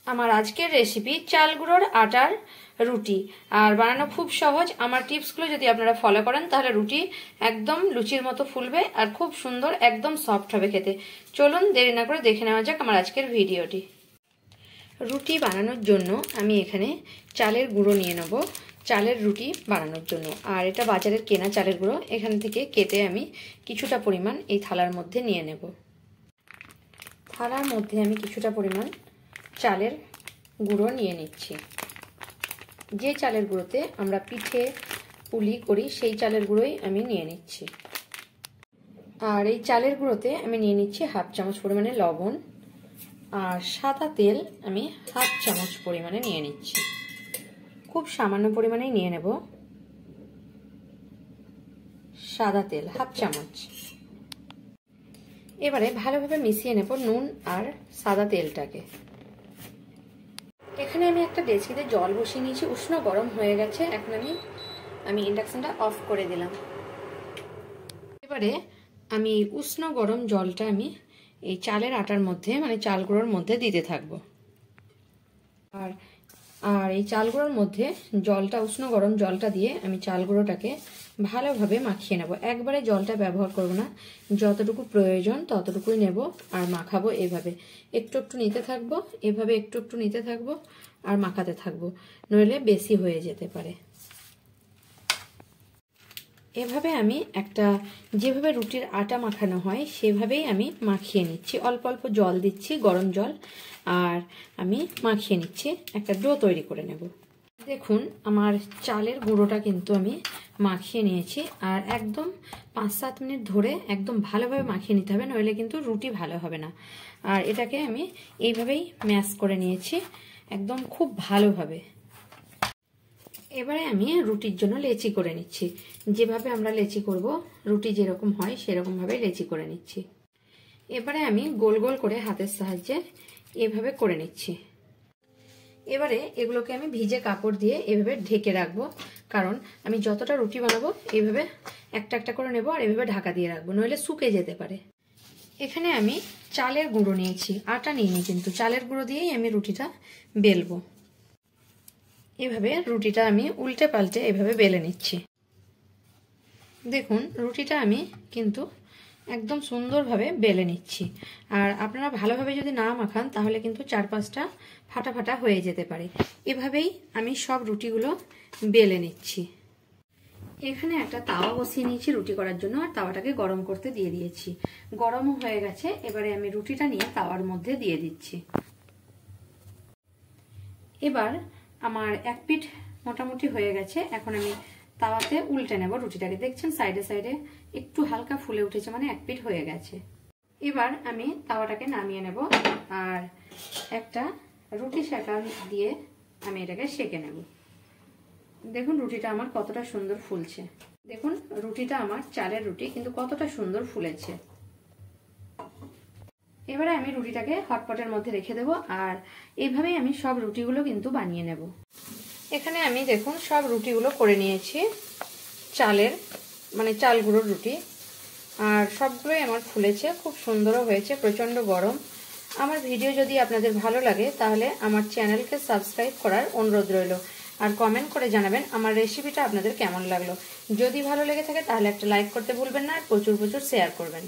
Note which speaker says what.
Speaker 1: আমার আজকের রেসিপি চাল গুঁড়োর আটার রুটি। আর বানানো খুব সহজ। আমার টিপসগুলো যদি আপনারা ফলো করেন তাহলে রুটি একদম লুচির মতো ফুলবে আর খুব সুন্দর একদম সফট হবে খেতে। চলুন দেরি না করে দেখে নেওয়া যাক আমার আজকের ভিডিওটি। রুটি বানানোর জন্য আমি এখানে চালের গুঁড়ো নিয়ে নেব চালের রুটি বানানোর জন্য। আর এটা বাজারের কেনা চালের গুঁড়ো। এখান থেকে কেটে আমি কিছুটা পরিমাণ এই থালার মধ্যে নিয়ে নেব। থালার মধ্যে আমি কিছুটা পরিমাণ চালের গুঁড়ো নিয়ে নিচ্ছি। যে চালের গুঁড়োতে আমরা পিঠে পুলি করি সেই চালের গুঁড়োই আমি নিয়ে নিচ্ছি। আর এই চালের গুঁড়োতে আমি নিয়ে নিচ্ছি হাফ চামচ পরিমাণে লবণ, আর সাদা তেল আমি হাফ চামচ পরিমাণে নিয়ে নিচ্ছি। খুব সামান্য পরিমাণেই নিয়ে নেব সাদা তেল হাফ চামচ। এবারে ভালোভাবে মিশিয়ে নেব নুন আর সাদা তেলটাকে। এখানে আমি একটা ডেচকিতে জল বসিয়ে নিয়েছি, উষ্ণ গরম হয়ে গেছে। এখন আমি ইন্ডাকশনটা অফ করে দিলাম। এবারে আমি উষ্ণ গরম জলটা আমি এই চালের আটার মধ্যে মানে চাল গুঁড়োর মধ্যে দিতে থাকবো। আর এই চাল গুঁড়োর মধ্যে জলটা উষ্ণ গরম জলটা দিয়ে আমি চাল গুঁড়োটাকে ভালোভাবে মাখিয়ে নেব। একবারে জলটা ব্যবহার করব না, যতটুকু প্রয়োজন ততটুকুই নেব আর মাখাবো। এভাবে একটু একটু নিতে থাকবো, এভাবে একটু একটু নিতে থাকবো আর মাখাতে থাকবো, নইলে বেশি হয়ে যেতে পারে। এভাবে আমি যেভাবে রুটির আটা মাখানো হয় সেভাবেই আমি মাখিয়ে নিচ্ছি। অল্প অল্প জল দিচ্ছি, গরম জল, আর আমি মাখিয়ে নিচ্ছি, একটা ডো তৈরি করে নেব। দেখুন আমার চালের গুঁড়োটা কিন্তু আমি মাখিয়ে নিয়েছি। আর একদম 5-7 মিনিট ধরে একদম ভালোভাবে মাখিয়ে নিতে হবে, নইলে কিন্তু রুটি ভালো হবে না। আর এটাকে আমি এইভাবেই ম্যাশ করে নিয়েছি একদম খুব ভালোভাবে। এবারে আমি রুটির জন্য লেচি করে নিচ্ছি। যেভাবে আমরা লেচি করব, রুটি যেরকম হয় সেরকম ভাবে লেচি করে নিচ্ছি। এবারে আমি গোল গোল করে হাতের সাহায্যে এভাবে করে নিচ্ছি। এবারে এগুলোকে আমি ভিজে কাপড় দিয়ে এভাবে ঢেকে রাখবো, কারণ আমি যতটা রুটি বানাবো এইভাবে একটা একটা করে নেব আর এভাবে ঢাকা দিয়ে রাখবো, নইলে শুকিয়ে যেতে পারে। এখানে আমি চালের গুঁড়ো নিয়েছি, আটা নিইনি, কিন্তু চালের গুঁড়ো দিয়েই আমি রুটিটা বেলবো। এভাবে রুটিটা আমি উল্টে পাল্টে এভাবে বেলে নিচ্ছি। দেখুন রুটিটা আমি কিন্তু একদম সুন্দরভাবে বেলে নিচ্ছি। আর আপনারা ভালোভাবে যদি না মাখান তাহলে কিন্তু 4-5টা ফাটা ফাটা হয়ে যেতে পারে। এভাবেই আমি সব রুটিগুলো বেলে নিচ্ছি। এখানে একটা তাওয়া বসিয়ে নিয়েছি রুটি করার জন্য, আর তাওয়াটাকে গরম করতে দিয়ে দিয়েছি। গরমও হয়ে গেছে। এবারে আমি রুটিটা নিয়ে তাওয়ার মধ্যে দিয়ে দিচ্ছি। এবার আমার এক পিঠ মোটামুটি হয়ে গেছে। এখন আমি তাওয়াতে উল্টে নেব রুটিটাকে। দেখছেন সাইডে সাইডে একটু হালকা ফুলে উঠেছে, মানে এক পিঠ হয়ে গেছে। এবার আমি তাওয়াটাকে নামিয়ে নেব আর একটা রুটি সেঁকা দিয়ে আমি এটাকে সেঁকে নেব। দেখুন রুটিটা আমার কতটা সুন্দর ফুলছে। দেখুন রুটিটা আমার চালের রুটি, কিন্তু কতটা সুন্দর ফুলেছে। এবারে আমি রুটিটাকে হটপটের মধ্যে রেখে দেবো। আর এইভাবেই আমি সব রুটিগুলো কিন্তু বানিয়ে নেব। এখানে আমি দেখুন সব রুটিগুলো করে নিয়েছি, চাল গুঁড়োর রুটি। আর সবগুলোই আমার ফুলেছে, খুব সুন্দরও হয়েছে, প্রচণ্ড গরম। আমার ভিডিও যদি আপনাদের ভালো লাগে তাহলে আমার চ্যানেলকে সাবস্ক্রাইব করার অনুরোধ রইল। আর কমেন্ট করে জানাবেন আমার রেসিপিটা আপনাদের কেমন লাগলো। যদি ভালো লেগে থাকে তাহলে একটা লাইক করতে ভুলবেন না, আর প্রচুর প্রচুর শেয়ার করবেন।